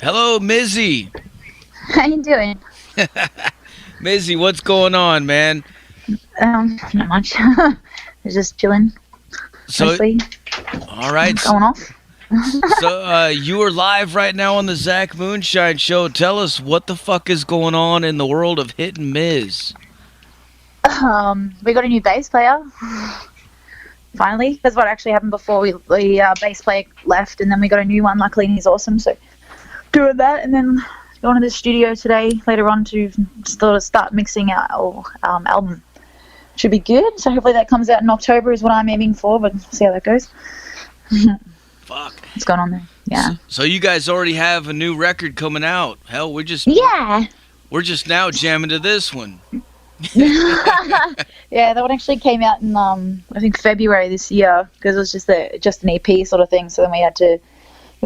Hello, Mizzie. How you doing? Mizzie, what's going on, man? Not much. Just chilling, So, mostly. all right. Going off. You are live right now on the Zach Moonshine show. Tell us what the fuck is going on in the world of Hit N Mizz. We got a new bass player. Finally, that's what actually happened before the bass player left, and then we got a new one. Luckily, and he's awesome. So doing that, and then going to the studio today later on to sort of start mixing our album. Should be good. So hopefully that comes out in October is what I'm aiming for. But see how that goes. Fuck. What's going on there? Yeah. So you guys already have a new record coming out. Hell, we're just now jamming to this one. Yeah, that one actually came out in I think February this year because it was just an EP sort of thing. So then we had to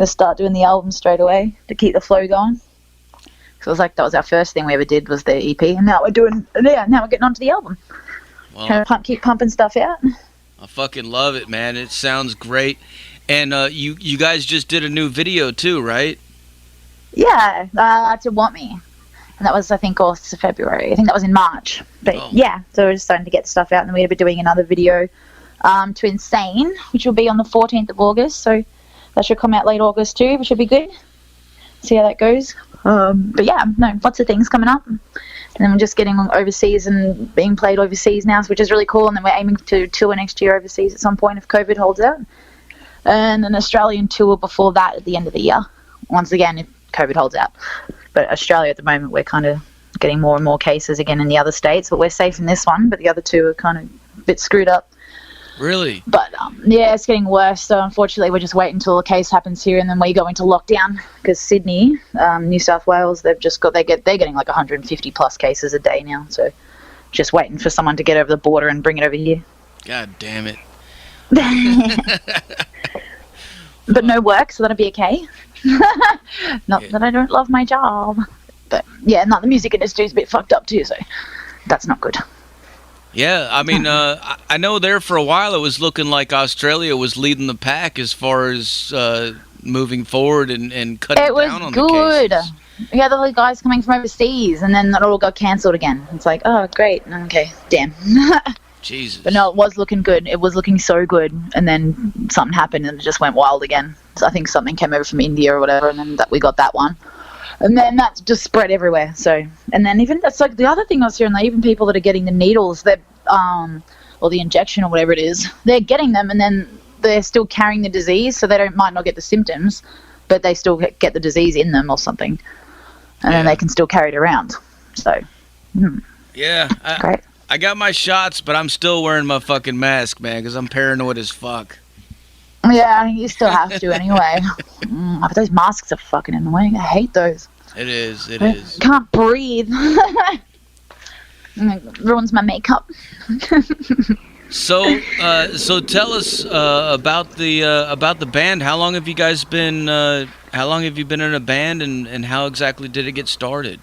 start doing the album straight away to keep the flow going. So it was like that was our first thing we ever did was the EP, and now we're getting onto the album. Well, Keep pumping stuff out. I fucking love it, man. It sounds great. And you guys just did a new video too, right? Yeah, to Want Me. And that was, I think, also February. I think that was in March. But yeah, so we're just starting to get stuff out. And then we're going to be doing another video to Insane, which will be on the 14th of August. So that should come out late August too, which should be good. See how that goes. But yeah, no, lots of things coming up. And then we're just getting overseas and being played overseas now, which is really cool. And then we're aiming to tour next year overseas at some point if COVID holds out. And an Australian tour before that at the end of the year. Once again, if COVID holds out. But Australia at the moment, we're kind of getting more and more cases again in the other states. But we're safe in this one, but the other two are kind of a bit screwed up. Really? But yeah, it's getting worse. So unfortunately, we're just waiting until a case happens here, and then we go into lockdown because Sydney, New South Wales, they're getting like 150 plus cases a day now. So just waiting for someone to get over the border and bring it over here. God damn it. But no work, so that'll be okay. Not that I don't love my job, but yeah, the music industry's a bit fucked up too, so that's not good. Yeah, I mean, I know there for a while it was looking like Australia was leading the pack as far as moving forward and cutting down on the cases. It was good. We had all the guys coming from overseas, and then that all got cancelled again. It's like, oh, great. Okay, damn. Jesus. But no, it was looking good. It was looking so good, and then something happened, and it just went wild again. So I think something came over from India or whatever, and then we got that one. And then that just spread everywhere. So, and then even that's like the other thing I was hearing, like even people that are getting the needles, that or the injection or whatever it is, they're getting them, and then they're still carrying the disease, so they might not get the symptoms, but they still get the disease in them or something, and then they can still carry it around. So, yeah, great. I got my shots, but I'm still wearing my fucking mask, man, because I'm paranoid as fuck. Yeah, you still have to anyway. But those masks are fucking annoying. I hate those. It is. Can't breathe. It ruins my makeup. So tell us about the band. How long have you guys been? How long have you been in a band, and how exactly did it get started?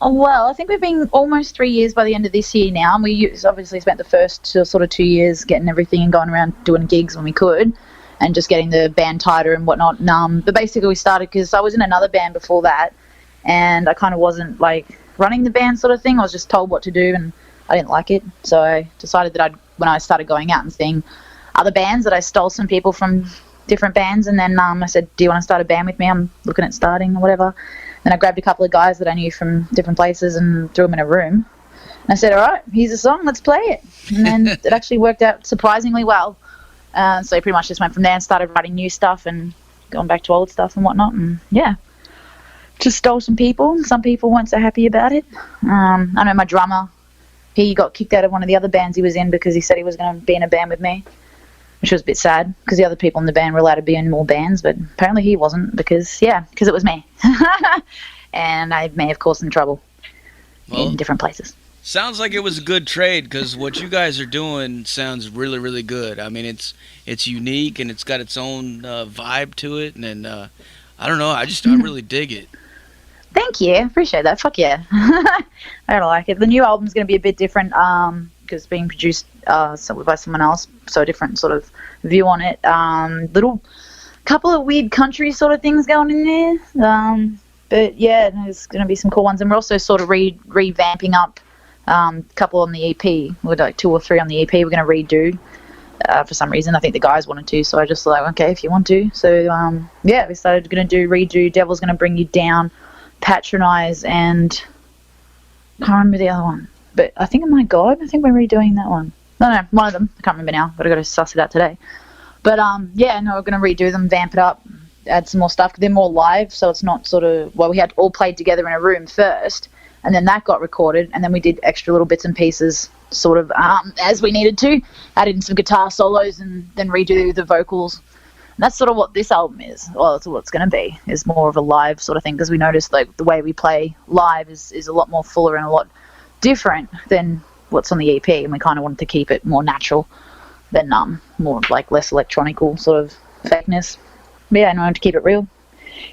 Well, I think we've been almost 3 years by the end of this year now, and we obviously spent the first sort of 2 years getting everything and going around doing gigs when we could, and just getting the band tighter and whatnot. But basically we started because I was in another band before that, and I kind of wasn't like running the band sort of thing. I was just told what to do, and I didn't like it. So I decided that when I started going out and seeing other bands, that I stole some people from different bands, and then I said, do you want to start a band with me? I'm looking at starting or whatever. Then I grabbed a couple of guys that I knew from different places and threw them in a room. And I said, all right, here's a song, let's play it. And then it actually worked out surprisingly well. So I pretty much just went from there and started writing new stuff and going back to old stuff and whatnot. And yeah, just stole some people. Some people weren't so happy about it. I know my drummer, he got kicked out of one of the other bands he was in because he said he was going to be in a band with me, which was a bit sad because the other people in the band were allowed to be in more bands, but apparently he wasn't because it was me. And I may have caused some trouble in different places. Sounds like it was a good trade because what you guys are doing sounds really, really good. I mean, it's unique and it's got its own vibe to it, and I don't know, I really dig it. Thank you, appreciate that. Fuck yeah. I don't like it. The new album's going to be a bit different because it's being produced by someone else, so a different sort of view on it. couple of weird country sort of things going in there. But yeah, there's going to be some cool ones, and we're also sort of revamping up a couple on the EP. We're like 2 or 3 on the EP. We're going to redo for some reason. I think the guys wanted to, so I just like, okay, if you want to. So yeah, we started going to redo. Devil's going to bring you down, Patronize, and I can't remember the other one. But I think, oh my God, I think we're redoing that one. No, one of them. I can't remember now, but I got to suss it out today. But yeah, no, we're going to redo them, vamp it up, add some more stuff. They're more live, so it's not sort of, well, we had all played together in a room first, and then that got recorded, and then we did extra little bits and pieces sort of as we needed to, add in some guitar solos and then redo the vocals. And that's sort of what this album is. Well, that's what it's going to be, is more of a live sort of thing, because we noticed like the way we play live is a lot more fuller and a lot different than what's on the EP, and we kind of wanted to keep it more natural than more like less electronical sort of fakeness. But yeah, I wanted to keep it real.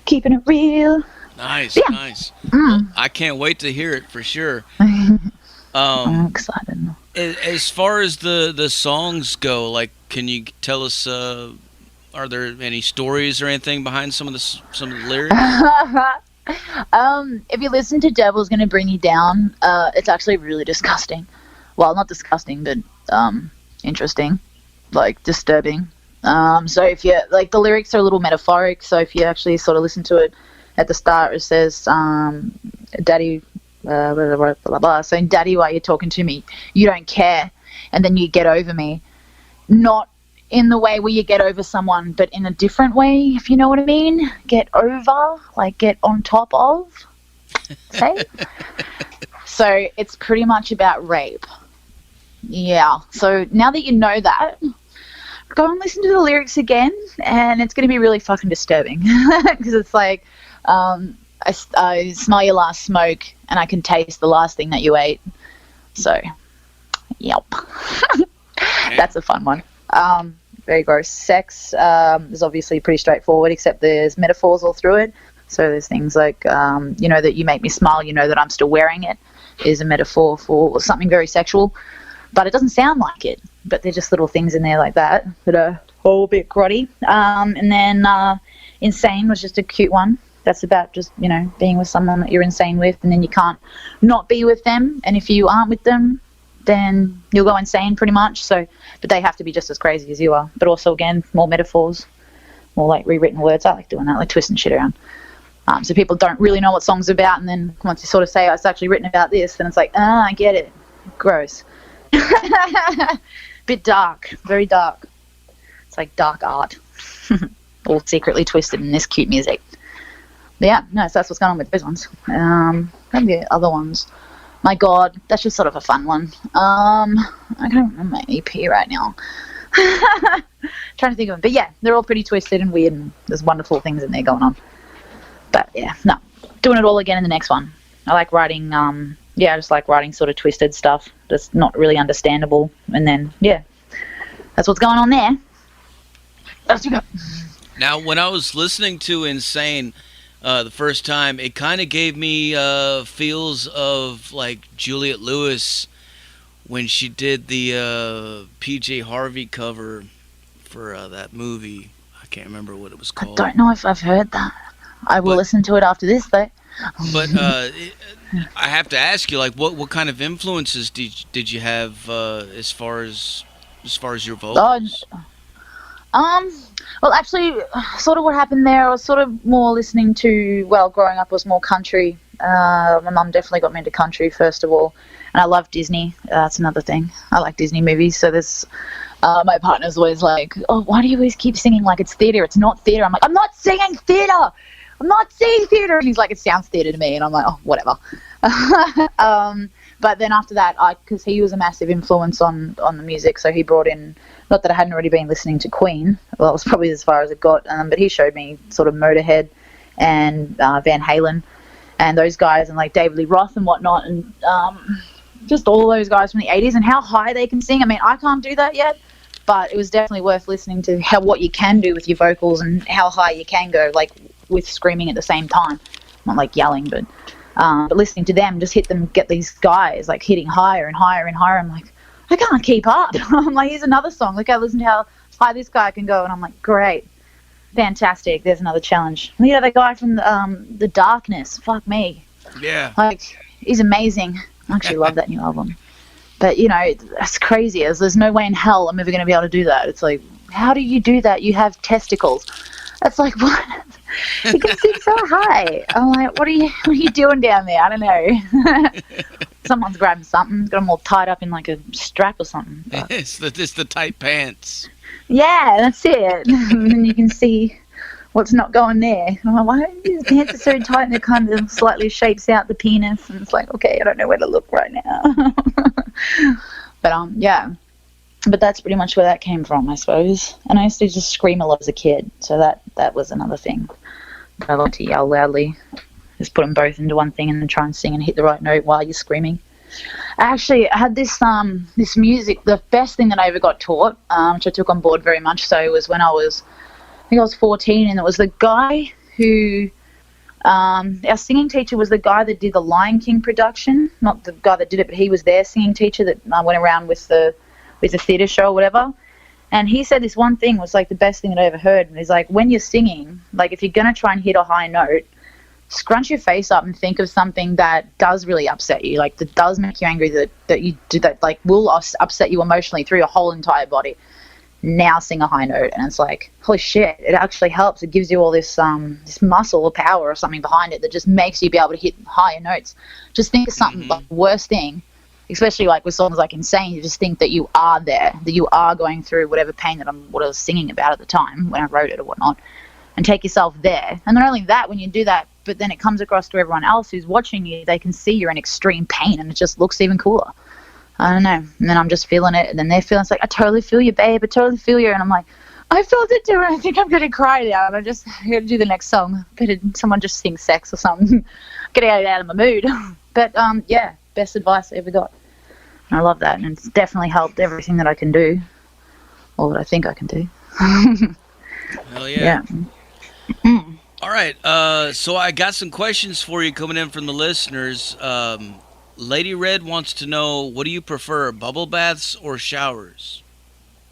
Keeping it real. Nice, yeah. Nice. Well, I can't wait to hear it for sure. I'm excited. As far as the songs go, like, can you tell us? Are there any stories or anything behind some of the lyrics? If you listen to Devil's Gonna Bring You Down, it's actually really disgusting. Well, not disgusting, but interesting, like disturbing. So if you like, the lyrics are a little metaphoric. So if you actually sort of listen to it at the start, it says, "Daddy, blah, blah, blah, blah, blah." So, "Daddy, why are you talking to me? You don't care." And then you get over me, not in the way where you get over someone, but in a different way, if you know what I mean. Get over, like get on top of, say. So it's pretty much about rape. Yeah. So now that you know that, go and listen to the lyrics again, and it's going to be really fucking disturbing, because it's like, I smell your last smoke, and I can taste the last thing that you ate. So, yep. That's a fun one. Very gross. Sex is obviously pretty straightforward, except there's metaphors all through it. So there's things like, you know, that you make me smile, you know that I'm still wearing it, is a metaphor for something very sexual. But it doesn't sound like it. But they're just little things in there like that are a whole bit grotty. And then Insane was just a cute one. That's about just, you know, being with someone that you're insane with, and then you can't not be with them. And if you aren't with them, then you'll go insane pretty much. So, but they have to be just as crazy as you are. But also, again, more metaphors, more like rewritten words. I like doing that, like twisting shit around. So people don't really know what song's about, and then once you sort of say, oh, it's actually written about this, then it's like, I get it. Gross. Bit dark, very dark. It's like dark art, all secretly twisted in this cute music. But yeah, no, so that's what's going on with those ones. Maybe other ones. My God, that's just sort of a fun one. I can't remember my EP right now. Trying to think of them, but yeah, they're all pretty twisted and weird, and there's wonderful things in there going on. But yeah, no, doing it all again in the next one. I like writing. Yeah, I just like writing sort of twisted stuff that's not really understandable, and then yeah, that's what's going on there. Let's go. Now, when I was listening to Insane the first time, it kind of gave me feels of like Juliette Lewis when she did the PJ Harvey cover for that movie. I can't remember what it was called. I don't know if I've heard that. I will listen to it after this, though. But I have to ask you, like, what kind of influences did you have as far as your vocals? Well, actually, sort of what happened there, I was sort of more listening to, well, growing up was more country. My mum definitely got me into country, first of all. And I love Disney. That's another thing. I like Disney movies. So there's, my partner's always like, oh, why do you always keep singing like it's theatre? It's not theatre. I'm like, I'm not singing theatre. I'm not singing theatre. And he's like, it sounds theatre to me. And I'm like, oh, whatever. But then after that, because he was a massive influence on the music, so he brought in, not that I hadn't already been listening to Queen, well, it was probably as far as it got, but he showed me sort of Motorhead and Van Halen and those guys, and like David Lee Roth and whatnot, and just all those guys from the 80s and how high they can sing. I mean, I can't do that yet, but it was definitely worth listening to what you can do with your vocals and how high you can go, like with screaming at the same time. Not like yelling, but listening to them, just get these guys like hitting higher and higher and higher. I'm like, I can't keep up. I'm like, here's another song. Look, I listen to how high this guy can go, and I'm like, great. fantastic. There's another challenge. You know, the guy from the Darkness. Fuck me. Yeah. Like, he's amazing. I actually love that new album. But, you know, that's crazy. There's no way in hell I'm ever going to be able to do that. It's like, how do you do that? You have testicles. That's like, what? You can sing so high. I'm like, what are you doing down there? I don't know. Someone's grabbing something, got them all tied up in like a strap or something. But It's the tight pants. yeah, that's it. And then you can see what's not going there. And I'm like, why are these pants are so tight and it kind of slightly shapes out the penis? And it's like, okay, I don't know where to look right now. But yeah. But that's pretty much where that came from, I suppose. And I used to just scream a lot as a kid, so that was another thing. I like to yell loudly. Just put them both into one thing and then try and sing and hit the right note while you're screaming. Actually, I had this music. The best thing that I ever got taught, which I took on board very much so, was when I think I was 14, and it was the guy who, our singing teacher was the guy that did the Lion King production. Not the guy that did it, but he was their singing teacher that went around with the theatre show or whatever. And he said this one thing was like the best thing that I ever heard. And he's like, when you're singing, like if you're going to try and hit a high note, scrunch your face up and think of something that does really upset you, like that does make you angry, that you do, that like will upset you emotionally through your whole entire body. Now sing a high note. And it's like, holy shit, it actually helps. It gives you all this muscle or power or something behind it that just makes you be able to hit higher notes. Just think of something like the worst thing, especially like with songs like Insane. You just think that you are there, that you are going through whatever pain what I was singing about at the time when I wrote it or whatnot, and take yourself there. And not only that, when you do that, but then it comes across to everyone else who's watching you, they can see you're in extreme pain, and it just looks even cooler. I don't know. And then I'm just feeling it, and then they're feeling, it's like, I totally feel you, babe, I totally feel you. And I'm like, I felt it too, and I think I'm going to cry now, and I just got to do the next song. Someone just sing sex or something. Get out of my mood. But yeah, best advice I ever got. And I love that, and it's definitely helped everything that I can do, or that I think I can do. Hell yeah. Yeah. All right, so I got some questions for you coming in from the listeners. Lady Red wants to know, what do you prefer, bubble baths or showers?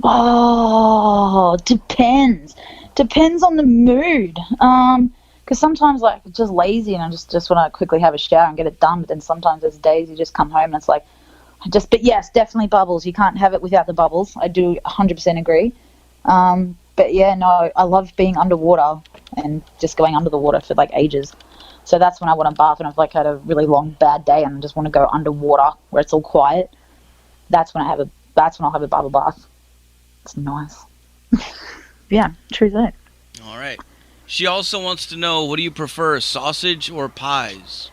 Oh, depends. Depends on the mood. Because sometimes, like, just lazy and I just want to quickly have a shower and get it done. But then sometimes there's days you just come home and it's like, but yes, definitely bubbles. You can't have it without the bubbles. I do 100% agree. But yeah, no, I love being underwater and just going under the water for like ages. So that's when I want to bath and I've like had a really long bad day and I just want to go underwater where it's all quiet. That's when I'll have a bubble bath. It's nice. Yeah, true that. All right. She also wants to know, what do you prefer, sausage or pies?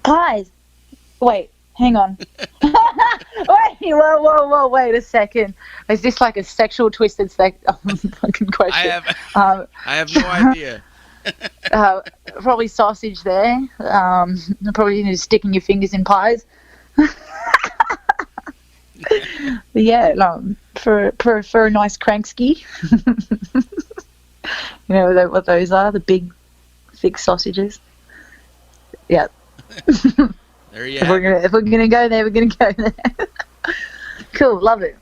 Pies. Wait, hang on. Whoa, wait a second. Is this like a sexual twisted fucking question? I have no idea. Probably sausage there. Probably sticking your fingers in pies. But yeah, no, for a nice crankski. You know what those are? The big, thick sausages. Yeah. There you have it. If we're gonna go there, we're gonna go there. Cool, love it.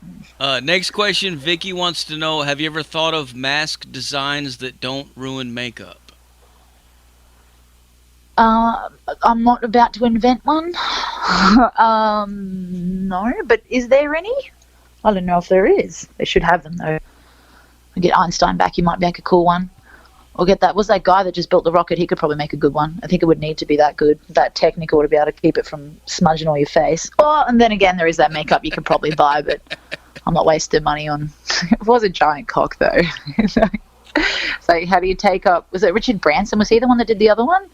Next question, Vicky wants to know, have you ever thought of mask designs that don't ruin makeup? I'm not about to invent one. No, but is there any? I don't know if there is. They should have them though. I get Einstein back, he might make a cool one. Or get that, was that guy that just built the rocket, he could probably make a good one. I think it would need to be that good, that technical to be able to keep it from smudging all your face. Oh, and then again, there is that makeup you could probably buy, but I'm not wasting money on. It was a giant cock though. So how do you take up, was it Richard Branson? Was he the one that did the other one?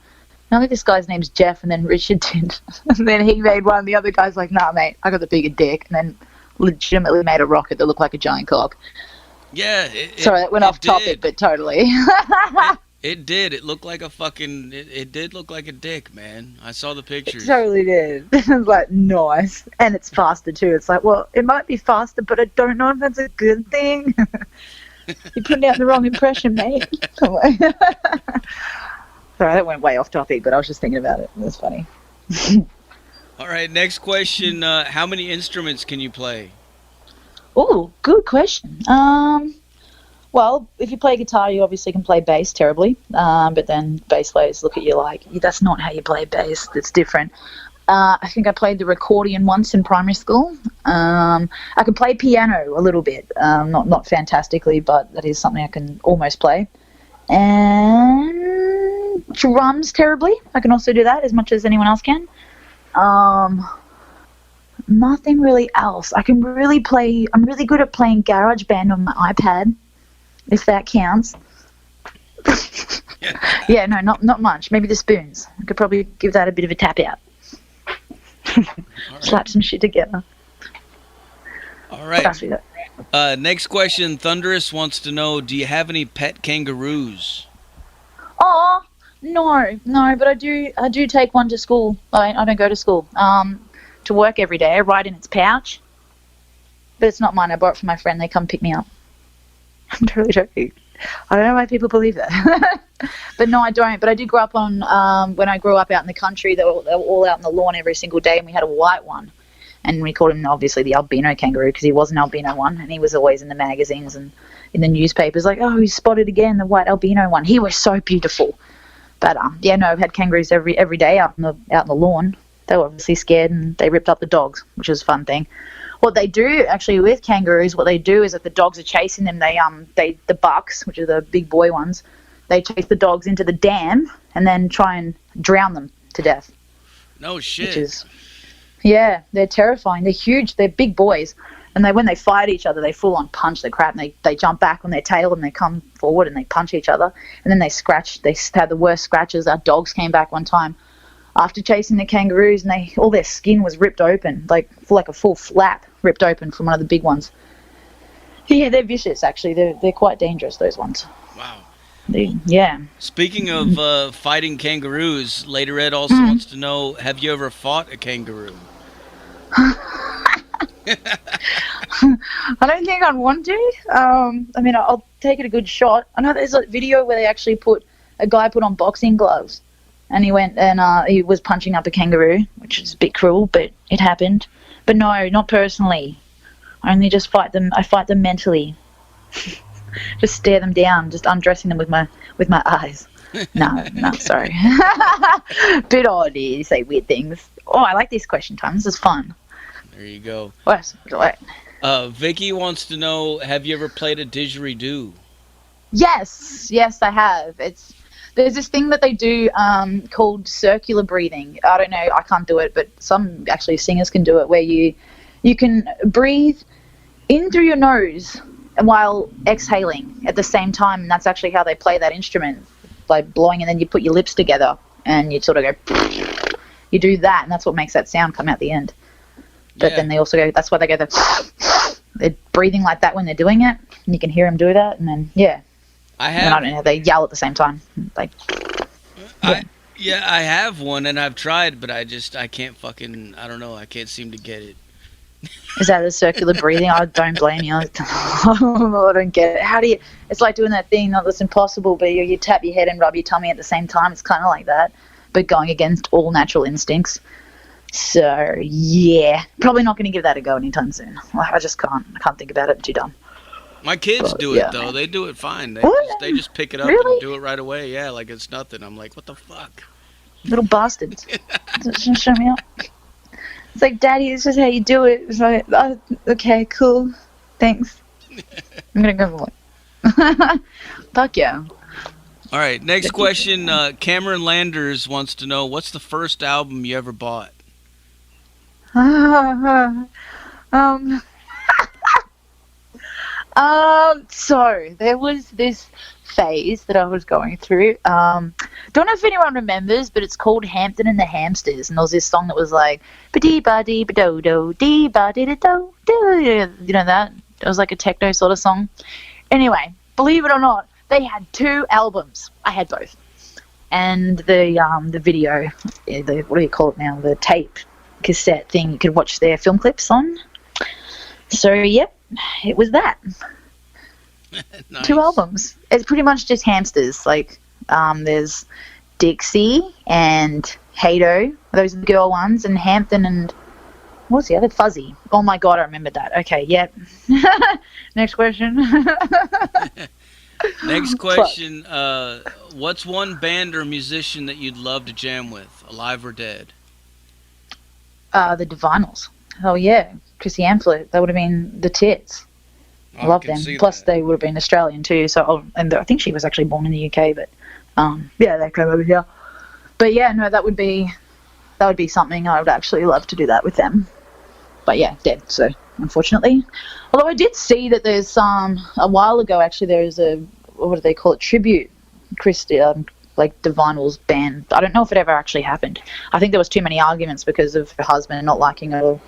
I think this guy's name's Jeff, and then Richard did. And then he made one, and the other guy's like, nah, mate, I got the bigger dick. And then legitimately made a rocket that looked like a giant cock. Yeah. Sorry, that went off topic, but totally. It did. It looked like a fucking... It did look like a dick, man. I saw the pictures. It totally did. It was like, nice. And it's faster, too. It's like, well, it might be faster, but I don't know if that's a good thing. You're putting out the wrong impression, mate. Sorry, that went way off topic, but I was just thinking about it. It was funny. All right, next question. How many instruments can you play? Oh, good question. Well, if you play guitar, you obviously can play bass terribly, but then bass players look at you like, that's not how you play bass, it's different. I think I played the accordion once in primary school. I can play piano a little bit, not fantastically, but that is something I can almost play. And drums terribly. I can also do that as much as anyone else can. Nothing really else. I'm really good at playing GarageBand on my iPad, if that counts. Yeah, no, not much. Maybe the spoons. I could probably give that a bit of a tap out. Slap some shit together. All right. Next question. Thunderous wants to know, do you have any pet kangaroos? Oh, no, but I do take one to school. I don't go to school. To work every day. I ride in its pouch. But it's not mine. I bought it from my friend. They come pick me up. I'm totally joking. I don't know why people believe that. But no, I don't. But I did grow up on, when I grew up out in the country, they were all out on the lawn every single day, and we had a white one. And we called him, obviously, the albino kangaroo, because he was an albino one, and he was always in the magazines and in the newspapers, like, oh, he's spotted again, the white albino one. He was so beautiful. But, yeah, no, I've had kangaroos every day out in the lawn. They were obviously scared, and they ripped up the dogs, which was a fun thing. What they do, actually, with kangaroos, what they do is if the dogs are chasing them, the bucks, which are the big boy ones, they chase the dogs into the dam and then try and drown them to death. No shit. Yeah, they're terrifying. They're huge. They're big boys. And when they fight each other, they full on punch the crap, and they jump back on their tail and they come forward and they punch each other. And then they scratch. They had the worst scratches. Our dogs came back one time after chasing the kangaroos, and all their skin was ripped open, like a full flap ripped open from one of the big ones. Yeah, they're vicious, actually. They're quite dangerous, those ones. Wow. Yeah. Speaking of fighting kangaroos, Later Ed also wants to know, have you ever fought a kangaroo? I don't think I'd want to. I mean, I'll take it a good shot. I know there's a video where they actually a guy put on boxing gloves, and he went and he was punching up a kangaroo, which is a bit cruel, but it happened. But no, not personally. I only just fight them. I fight them mentally. Just stare them down, just undressing them with my eyes. No, sorry. Bit odd. You say weird things. Oh, I like this question time. This is fun. There you go. What? Vicky wants to know, have you ever played a didgeridoo? Yes, I have. There's this thing that they do called circular breathing. I don't know, I can't do it, but some actually singers can do it, where you can breathe in through your nose while exhaling at the same time, and that's actually how they play that instrument, by blowing, and then you put your lips together and you sort of go, you do that, and that's what makes that sound come out the end. But then they also go, that's why they go, they're breathing like that when they're doing it, and you can hear them do that, and then, yeah. I don't know, they yell at the same time. Like, I have one, and I've tried, but I can't I don't know, I can't seem to get it. Is that a circular breathing? I don't blame you. I don't get it. How do you, it's like doing that thing that's impossible, but you tap your head and rub your tummy at the same time. It's kind of like that, but going against all natural instincts. So, yeah, probably not going to give that a go anytime soon. I just can't. I can't think about it. I'm too dumb. My kids do it, though. They do it fine. They just pick it up and do it right away. Yeah, like it's nothing. I'm like, what the fuck? Little bastards. Just show me up. It's like, Daddy, this is how you do it. It's like, oh, okay, cool. Thanks. I'm going to go for it. Fuck yeah. All right, next question. Cameron Landers wants to know, what's the first album you ever bought? So there was this phase that I was going through. Don't know if anyone remembers, but it's called Hampton and the Hamsters, and there was this song that was like ba-dee ba-dee ba-do-do dee ba-dee-da-do do. You know that? It was like a techno sort of song. Anyway, believe it or not, they had 2 albums. I had both, and the video, what do you call it now? The tape cassette thing you could watch their film clips on. So yep, it was that. Nice. 2 albums. It's pretty much just hamsters. Like, there's Dixie and Hato. Those are the girl ones. And Hampton and... what's the other? Fuzzy. Oh my god, I remember that. Okay, yep. Next question. Next Fuck. question. What's one band or musician that you'd love to jam with, alive or dead? The Divinals. Oh yeah, Chrissy Amphlett. That would have been the tits. I Oh, I love can them. see Plus, that. they would have been Australian too. So, and I think she was actually born in the UK, but yeah, they came over here. But yeah, no, that would be something I would actually love to do that with them. But yeah, dead. So unfortunately, although I did see that there's a while ago actually there is a, what do they call it, tribute Christy like Divinal's band. I don't know if it ever actually happened. I think there was too many arguments because of her husband not liking it or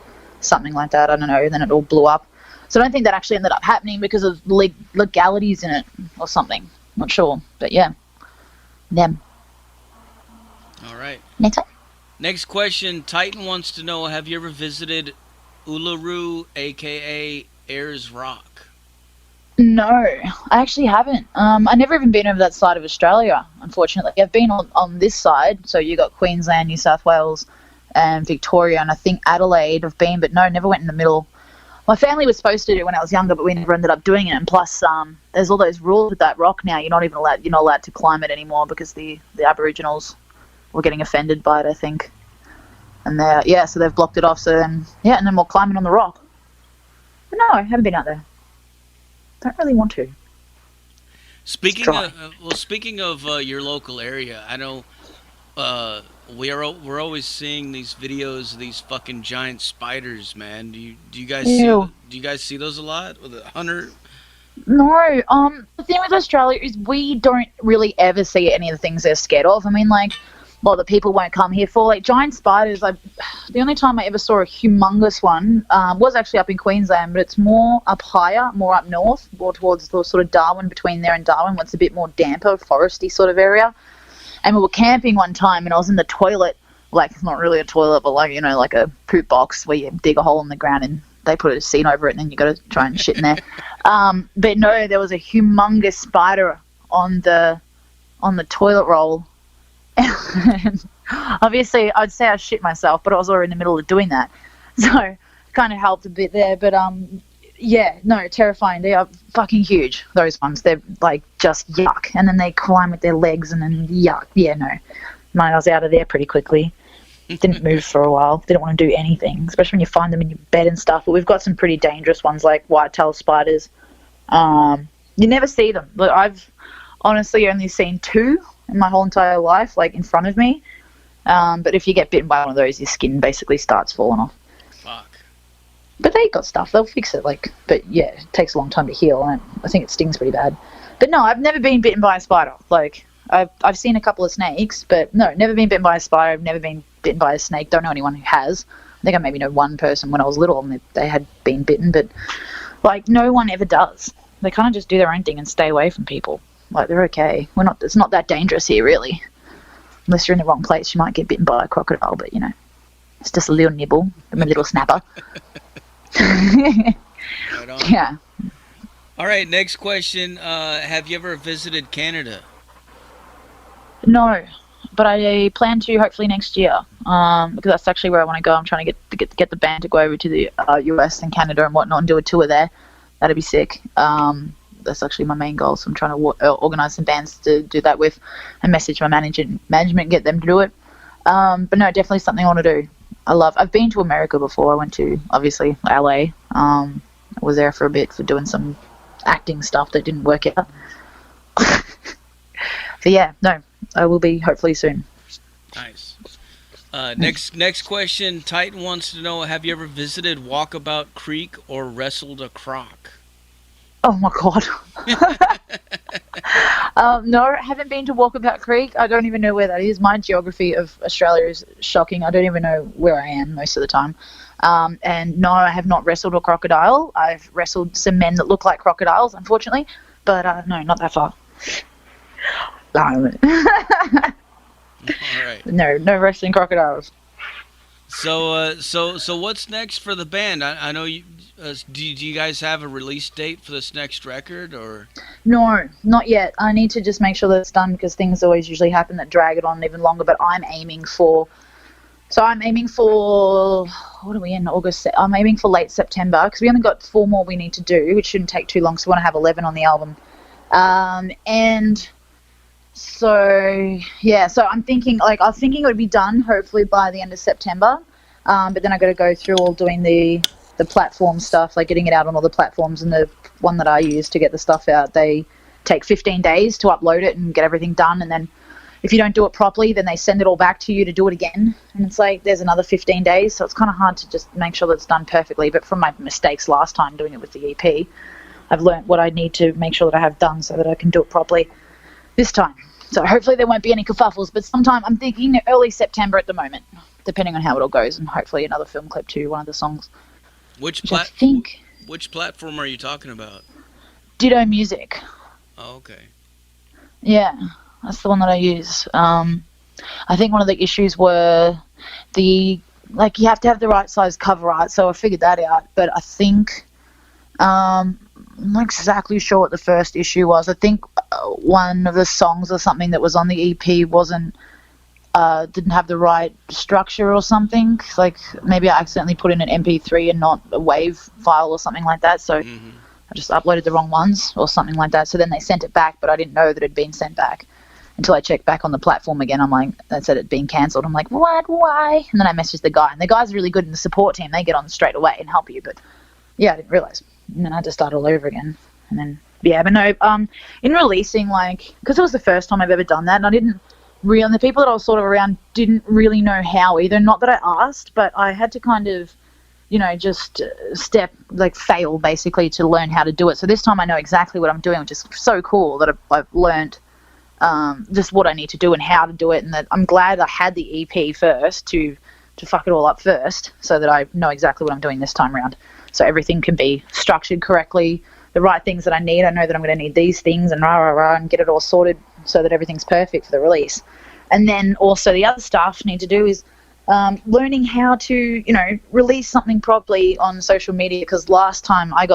something like that. I don't know. And then it all blew up. So I don't think that actually ended up happening because of legalities in it or something. Not sure, but yeah, them. All right. Next one. Next question. Titan wants to know: have you ever visited Uluru, aka Ayers Rock? No, I actually haven't. I never even been over that side of Australia, unfortunately. I've been on this side, so you got Queensland, New South Wales, and Victoria, and I think Adelaide I've been, but no, never went in the middle. My family was supposed to do it when I was younger, but we never ended up doing it. And plus, there's all those rules with that rock now. You're not allowed to climb it anymore because the Aboriginals were getting offended by it, I think. And so they've blocked it off. So then, yeah, and then we're climbing on the rock. But no, I haven't been out there. Don't really want to. It's dry. Speaking of your local area, I know uh, we're always seeing these videos of these fucking giant spiders, man. Ew. Do you guys see those a lot with a hunter? No, the thing with Australia is we don't really ever see any of the things they're scared of. I mean, like, well, the people won't come here for like giant spiders. The only time I ever saw a humongous one was actually up in Queensland, but it's more up higher, more up north, more towards the sort of Darwin, between there and Darwin, where it's a bit more damper, foresty sort of area. And we were camping one time, and I was in the toilet, like it's not really a toilet, but like like a poop box where you dig a hole in the ground and they put a seat over it, and then you got to try and shit in there. But no, there was a humongous spider on the toilet roll. And obviously, I'd say I shit myself, but I was already in the middle of doing that, so kind of helped a bit there. But yeah, no, terrifying. They are fucking huge. Those ones, they're like just yuck. And then they climb with their legs, and then yuck. Yeah, no, mine, I was out of there pretty quickly. Didn't move for a while. Didn't want to do anything, especially when you find them in your bed and stuff. But we've got some pretty dangerous ones like white-tailed spiders. You never see them. But I've honestly only seen two in my whole entire life, like in front of me. But if you get bitten by one of those, your skin basically starts falling off. Fuck. But they got stuff. They'll fix it. But yeah, it takes a long time to heal, and I think it stings pretty bad. But no, I've never been bitten by a spider. Like I've seen a couple of snakes, but no, never been bitten by a spider. I've never been bitten by a snake. Don't know anyone who has. I think I maybe know one person when I was little, and they had been bitten, but like no one ever does. They kind of just do their own thing and stay away from people. Like they're okay. It's not that dangerous here, really. Unless you're in the wrong place, you might get bitten by a crocodile. But it's just a little nibble, a little snapper. Right on. Yeah. All right, next question. Have you ever visited Canada? No, but I plan to hopefully next year. Because that's actually where I want to go. I'm trying to get the band to go over to the US and Canada and whatnot and do a tour there. That'd be sick. That's actually my main goal. So I'm trying to organize some bands to do that with, and message my management, get them to do it. But no, definitely something I want to do. I've been to America before. I went to obviously LA. I was there for a bit for doing some acting stuff that didn't work out. So yeah, no, I will be hopefully soon. Nice. Next question. Titan wants to know: have you ever visited Walkabout Creek or wrestled a croc? Oh my god. No, I haven't been to Walkabout Creek. I don't even know where that is. My geography of Australia is shocking. I don't even know where I am most of the time. And no, I have not wrestled a crocodile. I've wrestled some men that look like crocodiles, unfortunately. But no, not that far. All right. No wrestling crocodiles. So what's next for the band? I know you. Do you guys have a release date for this next record, or? No, not yet. I need to just make sure that it's done because things always usually happen that drag it on even longer. But I'm aiming for. So I'm aiming for. What are we in August? I'm aiming for late September because we only got 4 more we need to do, which shouldn't take too long. So we want to have 11 on the album. And so yeah, so I'm thinking, like, I was thinking it would be done hopefully by the end of September. But then I got to go through all doing the platform stuff, like getting it out on all the platforms. And the one that I use to get the stuff out, they take 15 days to upload it and get everything done. And then if you don't do it properly, then they send it all back to you to do it again. And it's like there's another 15 days. So it's kind of hard to just make sure that it's done perfectly. But from my mistakes last time doing it with the EP, I've learnt what I need to make sure that I have done so that I can do it properly this time. So hopefully there won't be any kerfuffles, but sometime I'm thinking early September at the moment, depending on how it all goes, and hopefully another film clip to one of the songs. Which I think which platform are you talking about? Ditto Music. Oh, okay. Yeah, that's the one that I use. I think one of the issues were you have to have the right size cover art, so I figured that out. But I think I'm not exactly sure what the first issue was. I think one of the songs or something that was on the EP didn't have the right structure or something. Like maybe I accidentally put in an MP3 and not a WAV file or something like that. So I just uploaded the wrong ones or something like that. So then they sent it back, but I didn't know that it had been sent back until I checked back on the platform again. I'm like, that said it'd been cancelled. I'm like, what? Why? And then I messaged the guy, and the guy's really good in the support team. They get on straight away and help you. But yeah, I didn't realise. And then I had to start all over again. And then, yeah, but no, in releasing, like, because it was the first time I've ever done that, and I didn't really, and the people that I was sort of around didn't really know how either. Not that I asked, but I had to kind of, just fail basically to learn how to do it. So this time I know exactly what I'm doing, which is so cool that I've learned just what I need to do and how to do it. And that I'm glad I had the EP first to fuck it all up first, so that I know exactly what I'm doing this time around. So everything can be structured correctly, the right things that I need. I know that I'm going to need these things and and get it all sorted so that everything's perfect for the release. And then also the other stuff I need to do is learning how to, release something properly on social media. Because last time I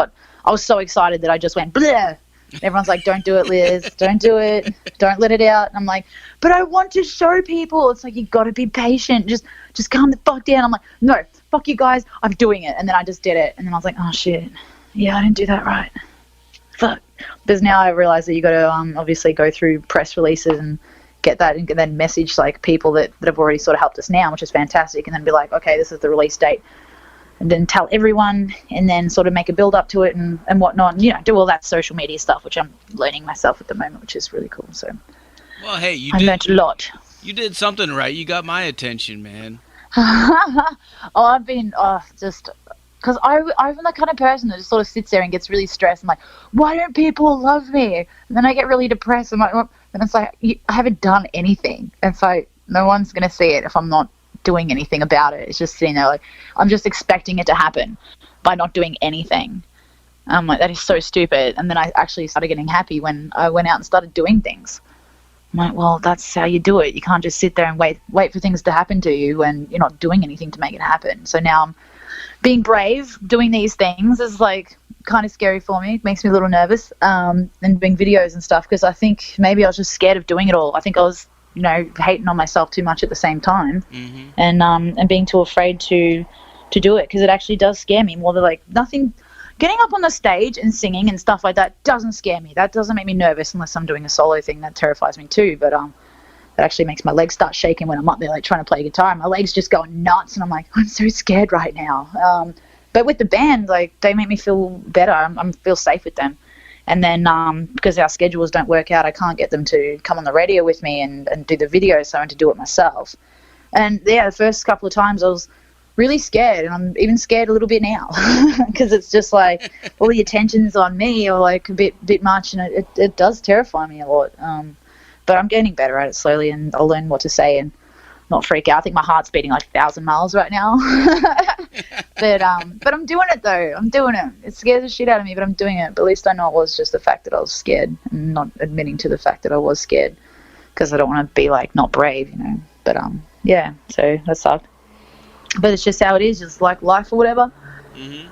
was so excited that I just went, bleh. Everyone's like, don't do it, Liz. Don't do it. Don't let it out. And I'm like, but I want to show people. It's like, you got to be patient. Just calm the fuck down. I'm like, no, fuck you guys. I'm doing it. And then I just did it. And then I was like, oh, shit. Yeah, I didn't do that right. Fuck. Because now I realize that you got to obviously go through press releases and get that, and then message like people that have already sort of helped us now, which is fantastic. And then be like, okay, this is the release date. And then tell everyone, and then sort of make a build up to it and whatnot, and, do all that social media stuff, which I'm learning myself at the moment, which is really cool. So, well, hey, I learned a lot. You did something right. You got my attention, man. I've been just because I'm the kind of person that just sort of sits there and gets really stressed. I'm like, why don't people love me? And then I get really depressed. I'm like, well, and it's like, I haven't done anything, and so no one's gonna see it if I'm not doing anything about it. It's just sitting there like I'm just expecting it to happen by not doing anything. I'm like, that is so stupid. And then I actually started getting happy when I went out and started doing things. I'm like, well, that's how you do it. You can't just sit there and wait for things to happen to you when you're not doing anything to make it happen. So now I'm being brave, doing these things is like kind of scary for me. It makes me a little nervous, and doing videos and stuff, because I think maybe I was just scared of doing it all. I think I was hating on myself too much at the same time, and being too afraid to do it, because it actually does scare me more than like nothing. Getting up on the stage and singing and stuff like that doesn't scare me. That doesn't make me nervous unless I'm doing a solo thing. That terrifies me too. But that actually makes my legs start shaking when I'm up there like trying to play guitar. My legs just go nuts, and I'm like, I'm so scared right now. But with the band, like, they make me feel better. I feel safe with them. And then because our schedules don't work out, I can't get them to come on the radio with me and do the video, so I had to do it myself. And yeah, the first couple of times I was really scared, and I'm even scared a little bit now, because it's just like all the attention's on me, or like a bit much, and it does terrify me a lot. But I'm getting better at it slowly, and I'll learn what to say and not freak out. I think my heart's beating like 1,000 miles right now. But I'm doing it though. I'm doing it. It scares the shit out of me, but I'm doing it. But at least I know it was just the fact that I was scared, and not admitting to the fact that I was scared, because I don't want to be like not brave, But yeah, so that sucked. But it's just how it is, just like life or whatever.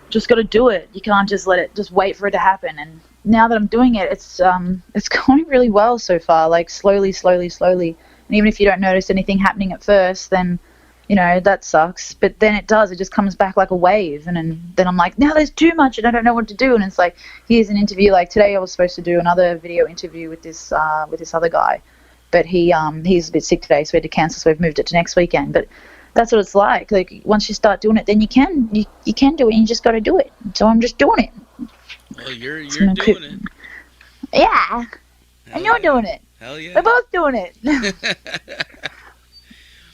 Just got to do it. You can't just just wait for it to happen. And now that I'm doing it, it's going really well so far, like slowly. And even if you don't notice anything happening at first, then that sucks. But then it does. It just comes back like a wave, and then I'm like, now there's too much, and I don't know what to do. And it's like, here's an interview. Like today, I was supposed to do another video interview with this other guy, but he's a bit sick today, so we had to cancel. So we've moved it to next weekend. But that's what it's like. Like once you start doing it, then you can do it. And you just got to do it. So I'm just doing it. Well, you're doing it. Yeah, and you're doing it. Hell yeah. We're both doing it.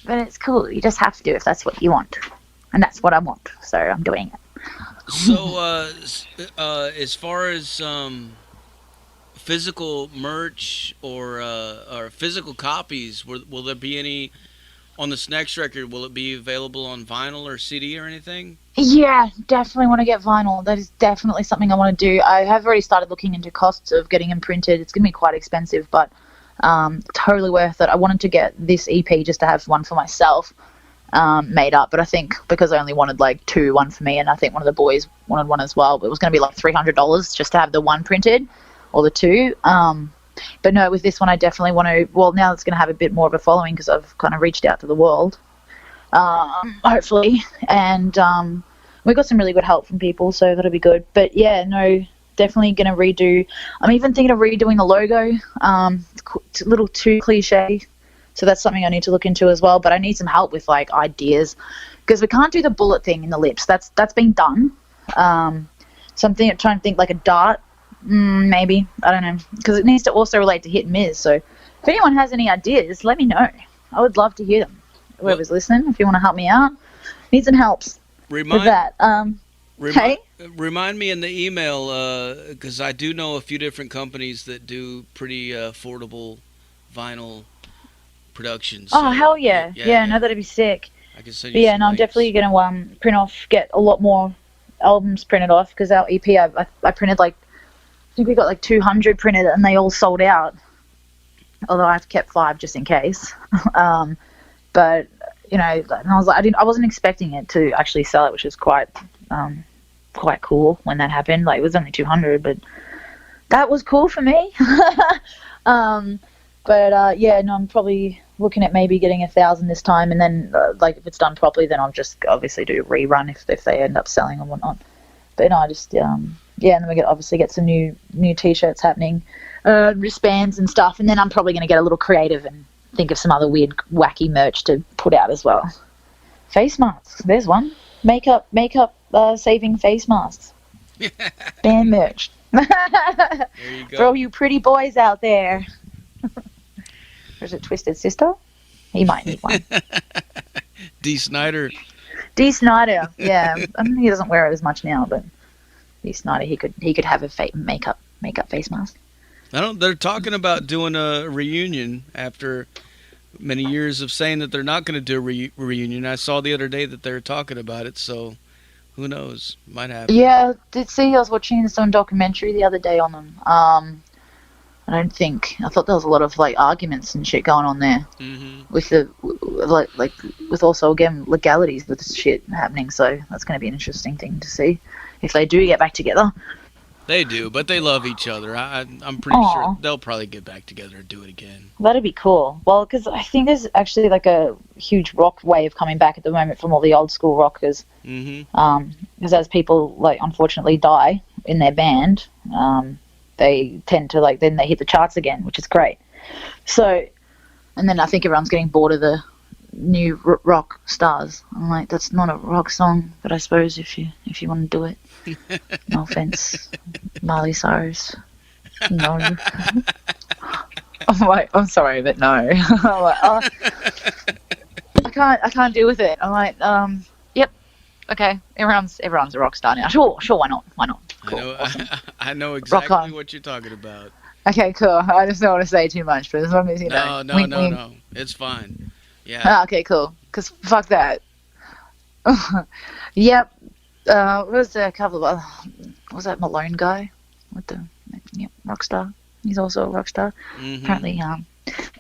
But it's cool. You just have to do it if that's what you want. And that's what I want. So I'm doing it. So, as far as physical merch or physical copies, will there be any on this next record? Will it be available on vinyl or CD or anything? Yeah, definitely want to get vinyl. That is definitely something I want to do. I have already started looking into costs of getting them printed. It's going to be quite expensive, but totally worth it. I wanted to get this EP just to have one for myself made up, but I think because I only wanted like one for me, and I think one of the boys wanted one as well, but it was going to be like $300 just to have the one printed or the two. But no, with this one I definitely want to, well, now it's going to have a bit more of a following because I've kind of reached out to the world, hopefully, and we got some really good help from people, so that'll be good. But yeah, no, definitely going to redo. I'm even thinking of redoing the logo. It's a little too cliche, so that's something I need to look into as well. But I need some help with like ideas because we can't do the bullet thing in the lips. That's been done. So I'm trying to think like a dart, maybe. I don't know, because it needs to also relate to Hit N Mizz. So if anyone has any ideas, let me know. I would love to hear them. Whoever's listening, if you want to help me out, need some helps with that. Hey? Remind me in the email, because I do know a few different companies that do pretty affordable vinyl productions. Oh, hell yeah. Yeah, no, that'd be sick. I can send you Yeah, some no, I'm links. definitely going to print off, get a lot more albums printed off, because our EP, I printed like, I think we got like 200 printed, and they all sold out. Although I've kept 5 just in case. But, and I was like, I wasn't expecting it to actually sell it, which was quite cool when that happened. Like, it was only 200, but that was cool for me. Yeah, no, I'm probably looking at maybe getting 1,000 this time, and then like if it's done properly, then I'll just obviously do a rerun if they end up selling or whatnot. But no, I just yeah, and then we obviously get some new t-shirts happening, wristbands and stuff, and then I'm probably going to get a little creative and think of some other weird wacky merch to put out as well. Face masks, there's one. Makeup saving face masks. Band merch. There you go. For all you pretty boys out there. Or is it Twisted Sister? He might need one. D. Snyder. D. Snyder, yeah. I mean, he doesn't wear it as much now, but D. Snyder, he could have a makeup face mask. They're talking about doing a reunion after many years of saying that they're not going to do a reunion. I saw the other day that they're talking about it, so who knows? Might happen. Yeah, I was watching some documentary the other day on them. I thought there was a lot of like arguments and shit going on there with the like with also again legalities with this shit happening. So that's going to be an interesting thing to see if they do get back together. They do, but they love each other. I'm pretty sure they'll probably get back together and do it again. That'd be cool. Well, because I think there's actually like a huge rock wave coming back at the moment from all the old school rockers. Because as people like unfortunately die in their band, they tend to like then they hit the charts again, which is great. So, and then I think everyone's getting bored of the new rock stars. I'm like, that's not a rock song, but I suppose if you want to do it. No offense, Miley Cyrus. No. I'm like, I'm sorry, but no. I'm like, oh, I can't deal with it. I'm like, yep, okay. Everyone's a rock star now. Sure, why not? Cool, awesome. I know exactly what you're talking about. Okay, cool. I just don't want to say too much, but as long as you know. No. It's fine. Yeah. Okay, cool. Because fuck that. Yep. What was the couple of was that Malone guy with the Rockstar? He's also a rock star. Apparently.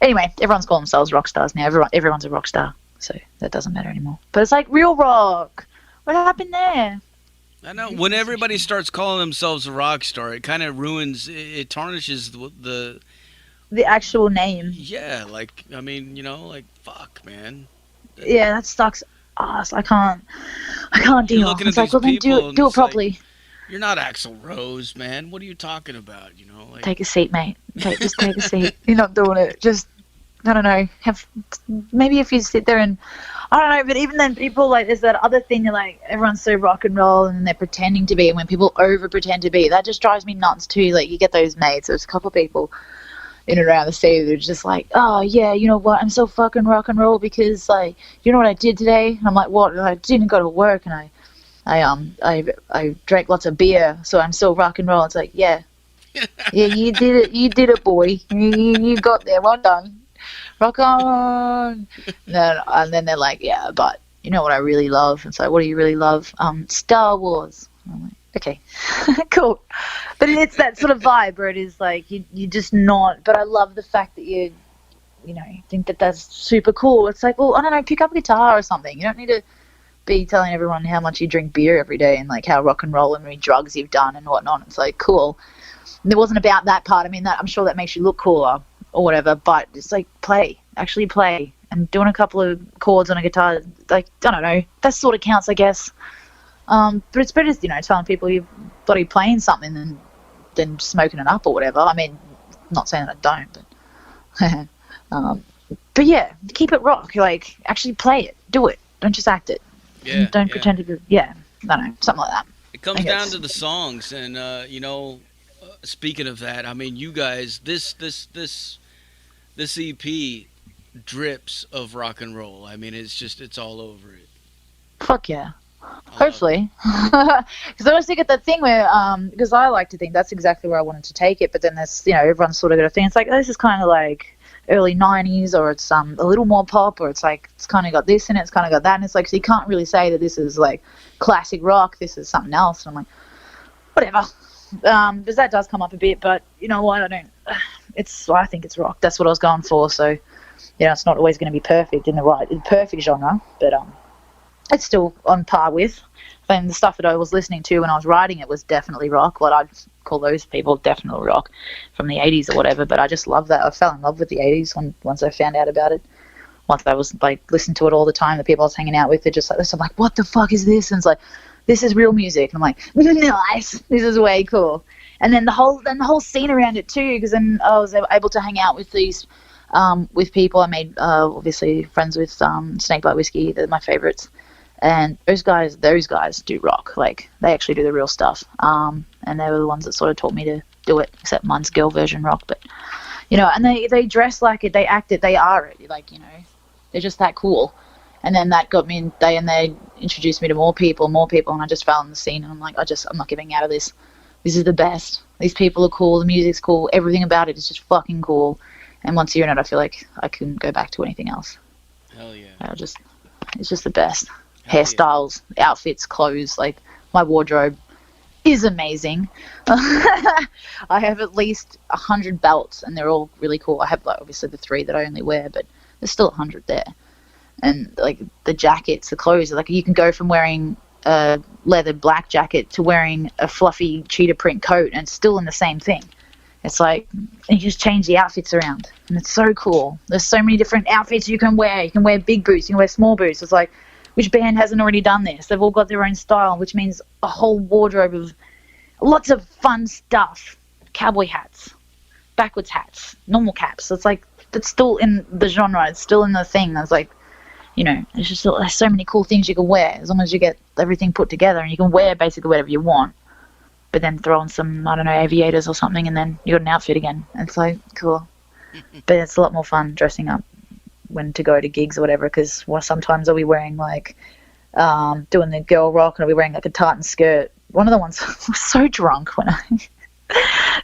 Anyway, everyone's calling themselves rock stars now. Everyone's a rock star, so that doesn't matter anymore. But it's like real rock. What happened there? I know. When everybody starts calling themselves a rock star, it kind of ruins. It tarnishes the actual name. Yeah, like I mean, like fuck, man. yeah, that sucks ass. I can't You're deal. looking at It's like, these well, then people, and do it it's like, properly. you're not Axl Rose, man. What are you talking about? You know, like, Take a seat, mate. Just take a seat. You're not doing it. Just, I don't know. Maybe if you sit there and, I don't know. But even then, people like, there's that other thing. They're like, everyone's so rock and roll, and they're pretending to be. And when people over pretend to be, that just drives me nuts too. Like, you get those mates. There's a couple of people in and around the city that are just like, oh yeah, you know what? I'm so fucking rock and roll because, like, you know what I did today? And I'm like, what? And I didn't go to work, and I drank lots of beer, so I'm so rock and roll. It's like, yeah, yeah, you did it. You did it, boy. You got there. Well done. Rock on. And then they're like, yeah, but you know what I really love? And so, what do you really love? Star Wars. I'm like, okay, cool. But it's that sort of vibe where it is like you just not. But I love the fact that you know think that that's super cool. It's like, well, I don't know, pick up a guitar or something. You don't need to be telling everyone how much you drink beer every day and like how rock and roll and many drugs you've done and whatnot. It's like, cool. It wasn't about that part. I mean, that I'm sure that makes you look cooler or whatever, but it's like actually play, and doing a couple of chords on a guitar, like, I don't know, that sort of counts, I guess. But it's better, you know, telling people you're bloody playing something than smoking it up or whatever. I mean, not saying that I don't, but yeah, keep it rock. Like, actually play it, do it. Don't just act it. yeah, Don't yeah. pretend to be, yeah, I don't know, something like that. It I comes down guess. to the songs, and you know, speaking of that, I mean, you guys, this EP drips of rock and roll. I mean, it's all over it. Fuck yeah. I love it. Hopefully. Because I always think at that thing where, because I like to think that's exactly where I wanted to take it, but then there's, you know, everyone's sort of got a thing. It's like, oh, this is kind of like early 90s, or it's a little more pop, or it's like, it's kind of got this in it, it's kind of got that. And it's like, so you can't really say that this is like classic rock, this is something else. And I'm like, whatever. Because that does come up a bit, but you know what? I think it's rock. That's what I was going for. So, you know, it's not always going to be perfect in the perfect genre, but, it's still on par with. And the stuff that I was listening to when I was writing it was definitely rock. What I'd call those people definitely rock from the 80s or whatever. But I just love that. I fell in love with the 80s once I found out about it. Once I was like listening to it all the time, the people I was hanging out with, they're just like this. I'm like, what the fuck is this? And it's like, this is real music. And I'm like, nice. This is way cool. And then the whole scene around it too, because then I was able to hang out with these with people. I made obviously friends with Snakebite Whiskey. They're my favorites. And those guys do rock. Like, they actually do the real stuff. And they were the ones that sort of taught me to do it, except mine's girl version rock. But, you know, and they dress like it, they act it, they are it. Like, you know, they're just that cool. And then that got me, they introduced me to more people, and I just fell in the scene. And I'm like, I'm not getting out of this. This is the best. These people are cool, the music's cool, everything about it is just fucking cool. And once you're in it, I feel like I couldn't go back to anything else. Hell yeah. It's just the best. Hell yeah. Hairstyles, outfits, clothes, like my wardrobe is amazing. I have at least 100 belts, and they're all really cool. I have, like, obviously the 3 that I only wear, but there's still 100 there. And like the jackets, the clothes, like you can go from wearing a leather black jacket to wearing a fluffy cheetah print coat, and it's still in the same thing. It's like, you just change the outfits around, and it's so cool. There's so many different outfits you can wear. You can wear big boots, you can wear small boots. It's like, which band hasn't already done this? They've all got their own style, which means a whole wardrobe of lots of fun stuff. Cowboy hats, backwards hats, normal caps. It's like, it's still in the genre. It's still in the thing. It's like, you know, it's just, there's so many cool things you can wear as long as you get everything put together, and you can wear basically whatever you want, but then throw on some, I don't know, aviators or something, and then you got an outfit again. And it's like, cool. But it's a lot more fun dressing up when to go to gigs or whatever, because sometimes I'll be wearing like doing the girl rock, and I'll be wearing like a tartan skirt. One of the ones I was so drunk when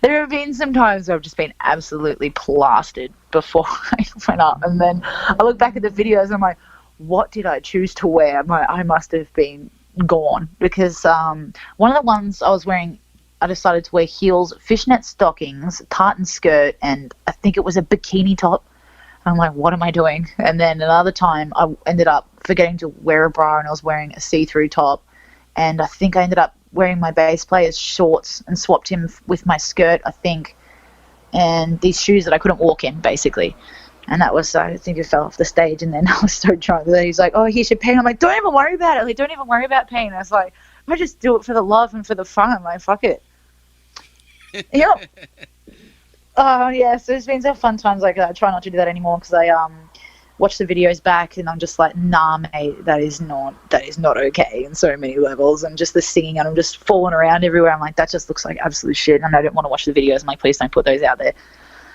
there have been some times where I've just been absolutely plastered before I went up, and then I look back at the videos and I'm like, what did I choose to wear? I must have been gone, because one of the ones I was wearing, I decided to wear heels, fishnet stockings, tartan skirt, and I think it was a bikini top. I'm like, what am I doing? And then another time I ended up forgetting to wear a bra, and I was wearing a see-through top, and I think I ended up wearing my bass player's shorts and swapped him with my skirt, I think, and these shoes that I couldn't walk in, basically. And that was, I think it fell off the stage, and then I was so drunk that he's like, oh, here's your pain. I'm like, don't even worry about it. Like, don't even worry about pain. I was like, I just do it for the love and for the fun. Like, fuck it. Yep. Oh, yeah, so it's been some fun times like that. I try not to do that anymore because I watch the videos back and I'm just like, nah, mate, that is not okay in so many levels. And just the singing, and I'm just falling around everywhere. I'm like, that just looks like absolute shit, and I don't want to watch the videos. I'm like, please don't put those out there.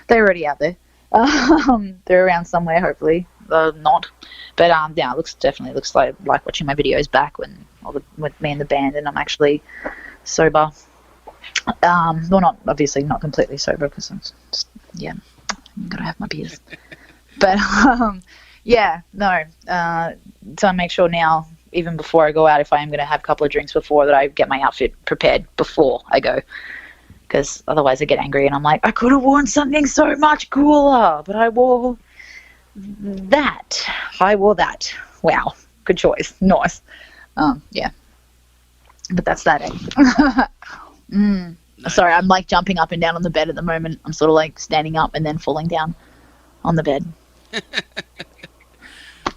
They're already out there. They're around somewhere, hopefully. Not. But yeah, it definitely looks like watching my videos back with me and the band, and I'm actually sober. Well, not obviously not completely sober because I'm just, yeah, I've got to have my beers. But yeah, no. So I make sure now, even before I go out, if I am going to have a couple of drinks before, that I get my outfit prepared before I go. Because otherwise I get angry and I'm like, I could have worn something so much cooler, but I wore that. Wow, good choice. Nice. Yeah. But that's that, eh? Nice. Sorry, I'm like jumping up and down on the bed at the moment. I'm sort of like standing up and then falling down on the bed.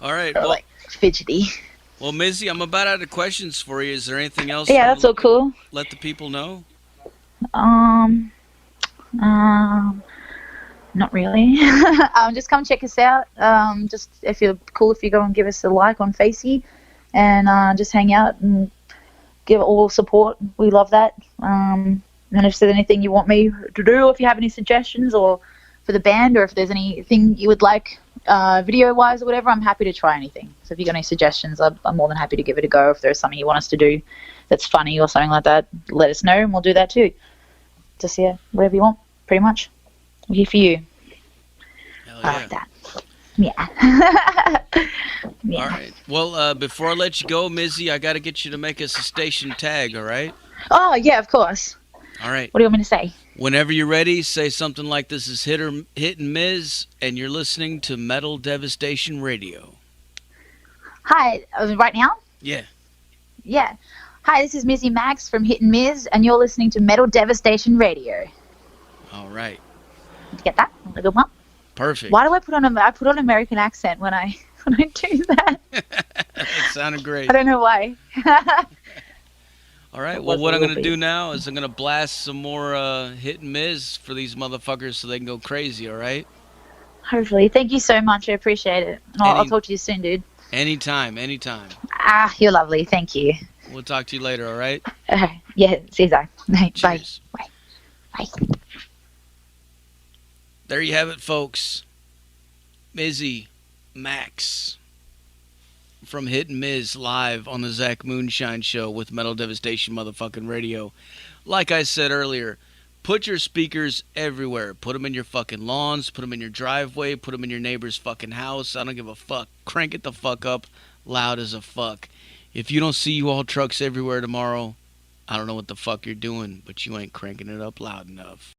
All right. Or like fidgety. Well, Mizzie, I'm about out of questions for you. Is there anything else? Yeah, that's all cool. Let the people know. Not really. Just come check us out. Just if you're cool, if you go and give us a like on Facey, and just hang out and give all support. We love that. And if there's anything you want me to do, if you have any suggestions or for the band, or if there's anything you would like video wise or whatever, I'm happy to try anything. So if you got any suggestions, I'm more than happy to give it a go. If there's something you want us to do that's funny or something like that, let us know and we'll do that too. Just, yeah, whatever you want, pretty much. We're here for you. Hell yeah. I like that. Yeah. Yeah. All right. Well, before I let you go, Mizzie, I got to get you to make us a station tag, all right? Oh, yeah, of course. All right. What do you want me to say? Whenever you're ready, say something like, this is Hit N Mizz, and you're listening to Metal Devastation Radio. Hi, right now? Yeah. Yeah. Hi, this is Mizzie Maxx from Hit N Mizz, and you're listening to Metal Devastation Radio. All right. Did you get that? A good one? Perfect. Why do I put on an American accent when I do that? That sounded great. I don't know why. All right. Well, what I'm going to do now is I'm going to blast some more Hit N Mizz for these motherfuckers so they can go crazy, all right? Hopefully. Thank you so much. I appreciate it. I'll talk to you soon, dude. Anytime. You're lovely. Thank you. We'll talk to you later, all right? Yeah, see you, Zach. Bye. Cheers. Bye. There you have it, folks. Mizzie Maxx from Hit N Mizz live on the Zach Moonshine Show with Metal Devastation motherfucking radio. Like I said earlier, put your speakers everywhere. Put them in your fucking lawns. Put them in your driveway. Put them in your neighbor's fucking house. I don't give a fuck. Crank it the fuck up loud as a fuck. If you don't see U-Haul trucks everywhere tomorrow, I don't know what the fuck you're doing, but you ain't cranking it up loud enough.